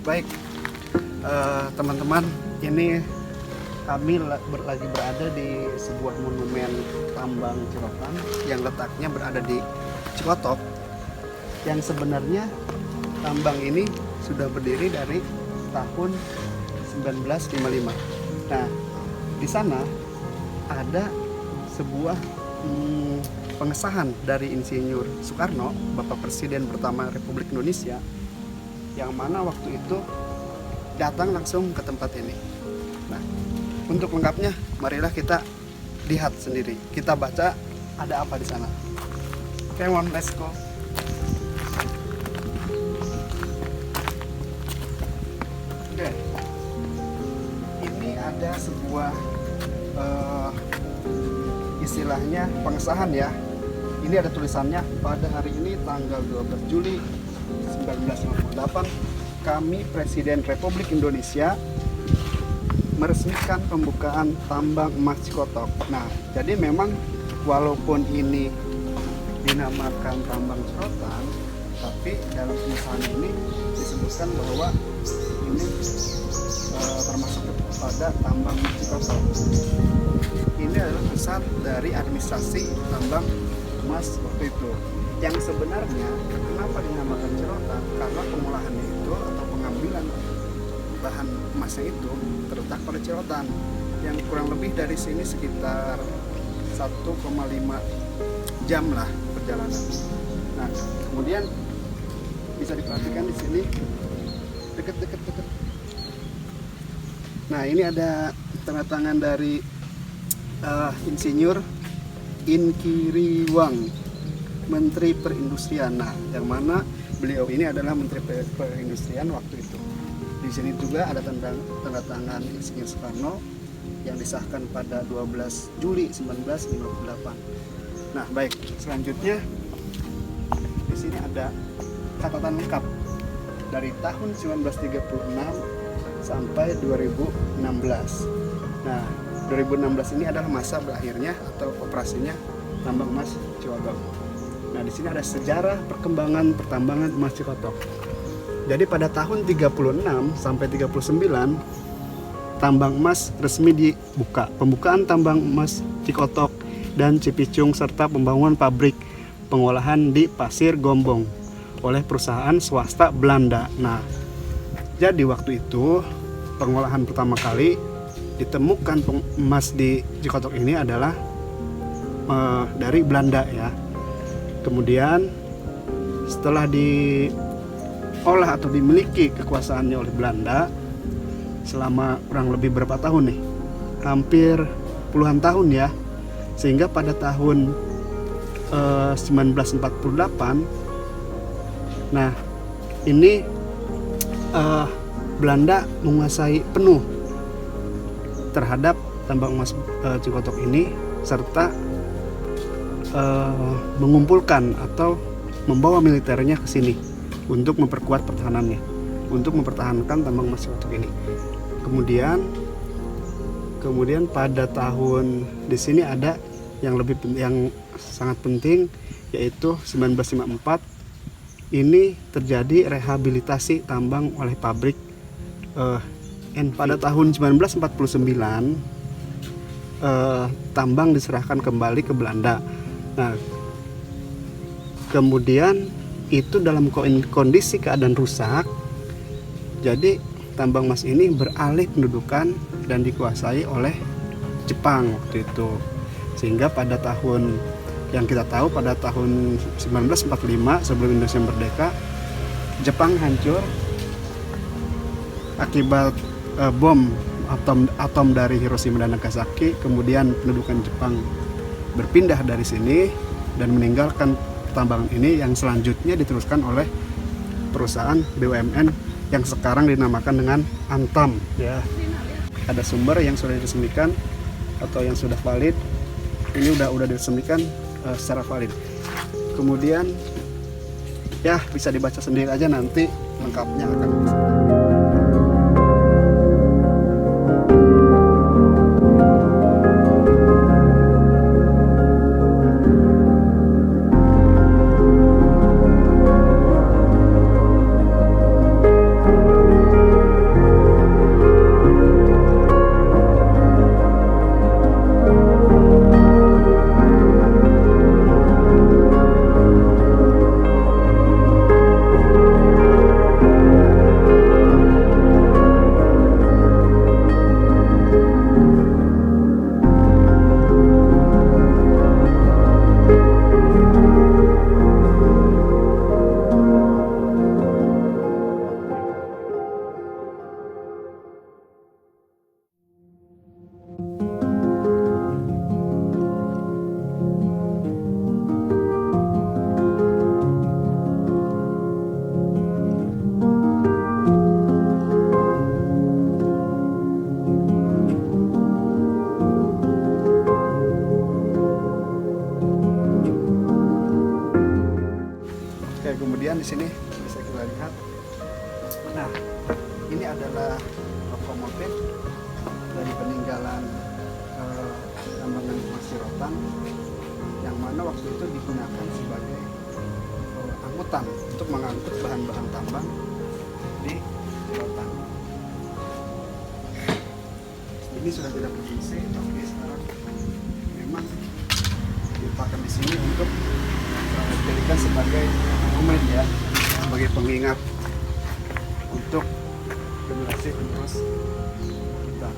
Baik, teman-teman, ini kami lagi berada di sebuah monumen tambang Cirotan yang letaknya berada di Cikotok, yang sebenarnya tambang ini sudah berdiri dari tahun 1955. Nah, di sana ada sebuah pengesahan dari Insinyur Soekarno, Bapak Presiden pertama Republik Indonesia, yang mana waktu itu datang langsung ke tempat ini. Nah, untuk lengkapnya, marilah kita lihat sendiri. Kita baca ada apa di sana. Come on, let's go. Oke. Ini ada sebuah istilahnya pengesahan ya. Ini ada tulisannya, pada hari ini tanggal 12 Juli 1958 kami Presiden Republik Indonesia meresmikan pembukaan tambang emas Cikotok. Nah, jadi memang walaupun ini dinamakan tambang Cirotan, tapi dalam pengesahan ini disebutkan bahwa ini termasuk pada tambang emas Cikotok. Ini adalah pusat dari administrasi tambang emas waktu itu. Yang sebenarnya kenapa dinamakan Cirotan? Karena pengolahannya itu atau pengambilan bahan emasnya itu terletak pada Cirotan, yang kurang lebih dari sini sekitar 1,5 jam lah perjalanan. Nah, kemudian bisa diperhatikan di sini deket. Nah, ini ada tanda tangan dari Insinyur Inkiriwang, Menteri Perindustrian. Nah, yang mana beliau ini adalah Menteri Perindustrian waktu itu. Di sini juga ada tanda tangan Insinyur Soekarno yang disahkan pada 12 Juli 1958. Nah, baik, selanjutnya di sini ada catatan lengkap dari tahun 1936 sampai 2016. Nah, 2016 ini adalah masa berakhirnya atau operasinya tambang emas Ciwadok. Nah, di sini ada sejarah perkembangan pertambangan emas Cikotok. Jadi pada tahun 36 sampai 39 tambang emas resmi dibuka. Pembukaan tambang emas Cikotok dan Cipicung serta pembangunan pabrik pengolahan di Pasir Gombong oleh perusahaan swasta Belanda. Nah, jadi waktu itu pengolahan pertama kali ditemukan emas di Cikotok ini adalah dari Belanda ya. Kemudian setelah diolah atau dimiliki kekuasaannya oleh Belanda selama kurang lebih berapa tahun nih? Hampir puluhan tahun ya. Sehingga pada tahun 1948, nah ini Belanda menguasai penuh terhadap tambang emas Cikotok ini serta mengumpulkan atau membawa militernya ke sini untuk memperkuat pertahanannya, untuk mempertahankan tambang emas Cikotok ini. Kemudian pada tahun di sini ada yang sangat penting, yaitu 1954 ini terjadi rehabilitasi tambang oleh pabrik pada tahun 1949 tambang diserahkan kembali ke Belanda. Nah, kemudian itu dalam kondisi keadaan rusak, jadi tambang emas ini beralih pendudukan dan dikuasai oleh Jepang waktu itu. Sehingga pada tahun yang kita tahu, pada tahun 1945 sebelum Indonesia merdeka, Jepang hancur akibat bom atom dari Hiroshima dan Nagasaki. Kemudian pendudukan Jepang berpindah dari sini dan meninggalkan tambangan ini, yang selanjutnya diteruskan oleh perusahaan BUMN yang sekarang dinamakan dengan Antam ya. Ada sumber yang sudah diresmikan atau yang sudah valid, ini udah diresmikan secara valid. Kemudian ya bisa dibaca sendiri aja, nanti lengkapnya akan bisa. Oke, kemudian di sini bisa kita lihat. Nah, ini adalah lokomotif dari peninggalan tambangan emas rotan, yang mana waktu itu digunakan sebagai angkutan untuk mengangkut bahan-bahan tambang di rotan. Ini sudah tidak berfungsi, tapi sekarang memang dipakai di sini untuk dijadikan sebagai monumen ya, sebagai pengingat untuk generasi penerus kita.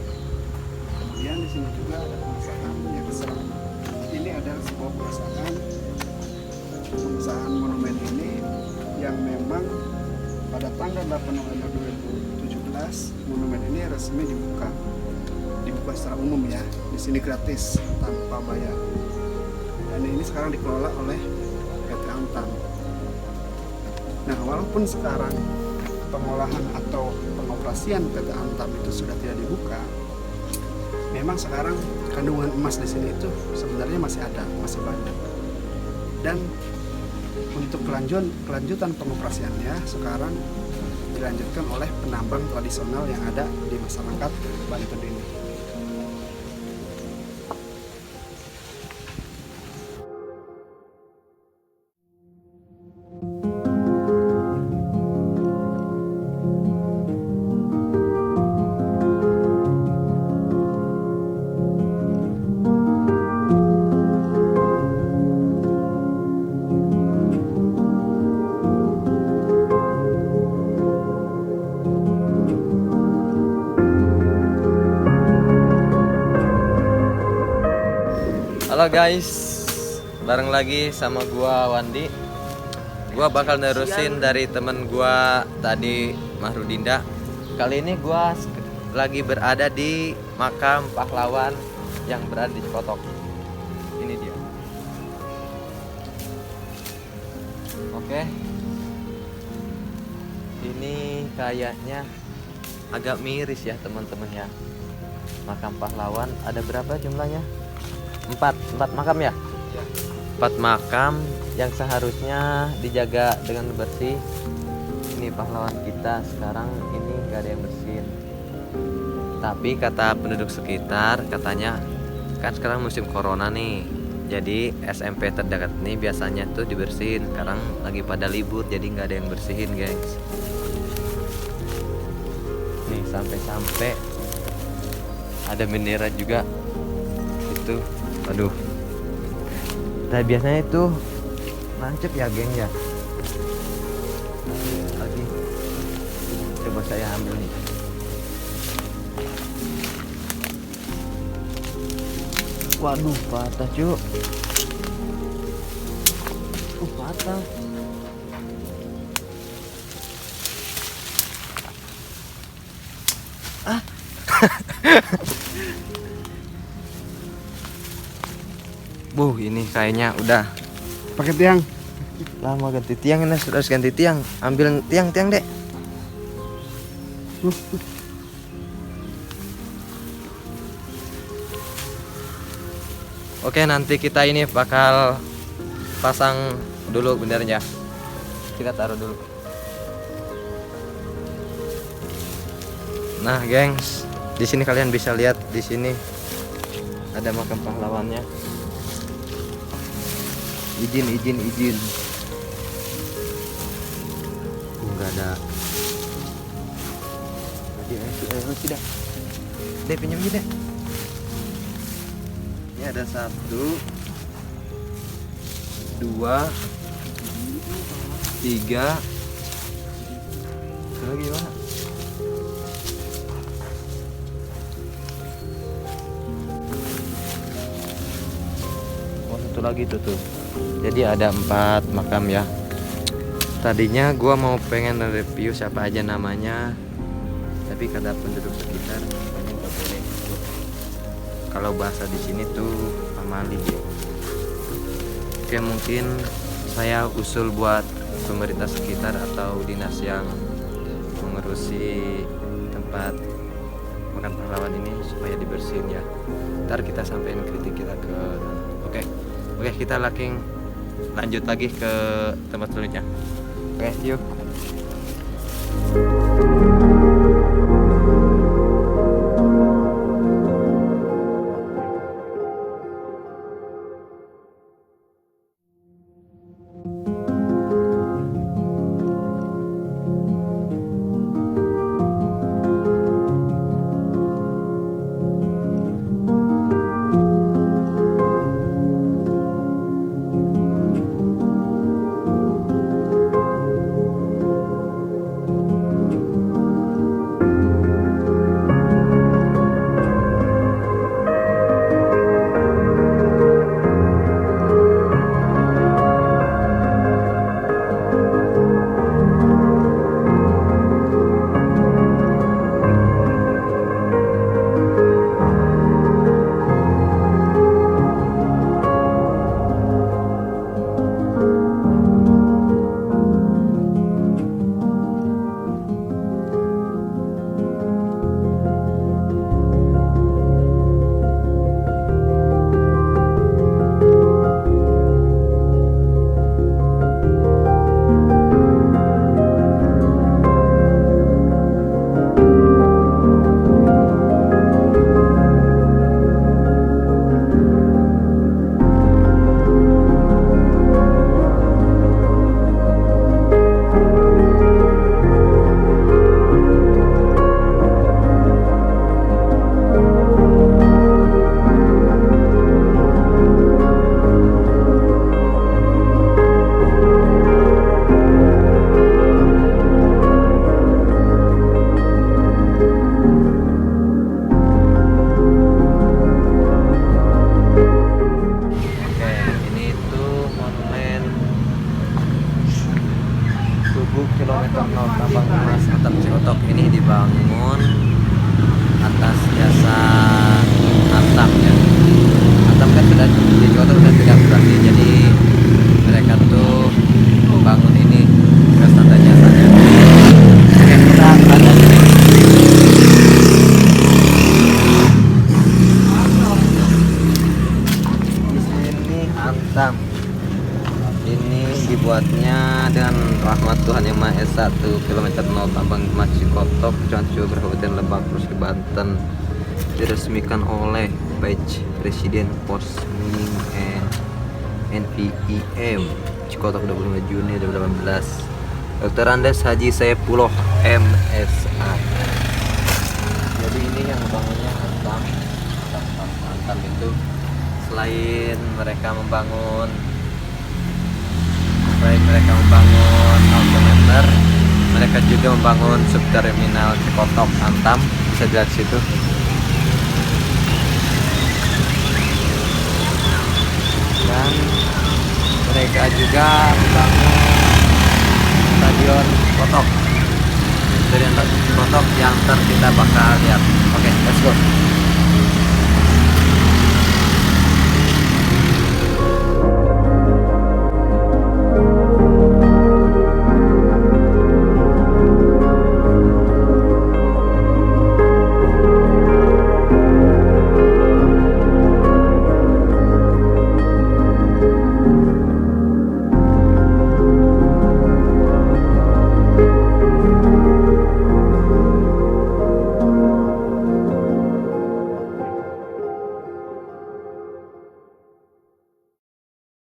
Kemudian di sini juga ada pengesahan yang besar. Ini adalah sebuah pengesahan monumen ini yang memang pada tanggal 8 November 2017 monumen ini resmi dibuka secara umum ya. Di sini gratis tanpa bayar. Dan ini sekarang dikelola oleh PT Antam. Nah, walaupun sekarang pengolahan atau pengoperasian PT Antam itu sudah tidak dibuka, memang sekarang kandungan emas di sini itu sebenarnya masih ada, masih banyak. Dan untuk kelanjutan pengoperasiannya sekarang dilanjutkan oleh penambang tradisional yang ada di masyarakat Banten ini. Halo guys, bareng lagi sama gua Wandi. Gua bakal nerusin dari temen gua tadi, Mahrudinda. Kali ini gua lagi berada di makam pahlawan yang berada di Cipotok. Ini dia. Oke. Ini kayaknya agak miris ya teman-teman ya. Makam pahlawan ada berapa jumlahnya? 4 makam ya? 4 makam yang seharusnya dijaga dengan bersih. Ini pahlawan kita, sekarang ini gak ada yang bersihin. Tapi kata penduduk sekitar, katanya kan sekarang musim corona nih, jadi SMP terdekat nih biasanya tuh dibersihin. Sekarang lagi pada libur, jadi gak ada yang bersihin guys. Nih sampai ada bendera juga itu. Aduh, nah biasanya itu nancep ya geng ya. Lagi coba saya ambil nih. Waduh, patah cu. Patah. Ah. Ini kayaknya udah Pakai tiang. lama ganti tiang, ini harus ganti tiang. Ambil tiang dek. Oke, nanti kita ini bakal pasang dulu bendernya. Kita taruh dulu. Nah, gengs, di sini kalian bisa lihat di sini ada makam pahlawannya. Izin. Enggak ada. Tidak. Deh, pinjam aja deh. Ini ada 1, 2, 3. Lagi gimana? Oh, satu lagi tuh. Jadi ada 4 makam ya. Tadinya gua mau pengen review siapa aja namanya, tapi kata penduduk sekitar banyak nggak boleh. Kalau bahasa di sini tuh pamali. Oke, mungkin saya usul buat pemerintah sekitar atau dinas yang mengurusi tempat makan pahlawan ini supaya dibersihin ya. Ntar kita sampein kritik kita ke Oke, kita lanjut lagi ke tempat selanjutnya. Oke, yuk. Kilometer 0 Tambang Emas Atap Cikotok ini dibangun atas jasa Antam ya. Antam kan sudah di Cikotok sudah tidak berarti, jadi mereka tuh membangun ini atas tanda jasanya. Oke, kita ada di sini Antam. Ini dibuatnya dengan rahmat Tuhan Yang Maha Esa, 1 kilometer 0 Tambang Emas Cikotok, Kecamatan Kabupaten Lebak, Provinsi Banten. Diresmikan oleh Vice Presiden Posming NVIM Cikotok 25 Juni 2018, Dr. Andes Haji Saifullah MSA. Jadi ini yang bangunnya Antam itu selain mereka membangun autometer, mereka juga membangun subterminal Cikotok Antam, bisa dilihat situ. Dan mereka juga membangun stadion Cikotok yang ntar kita bakal lihat. Oke, let's go.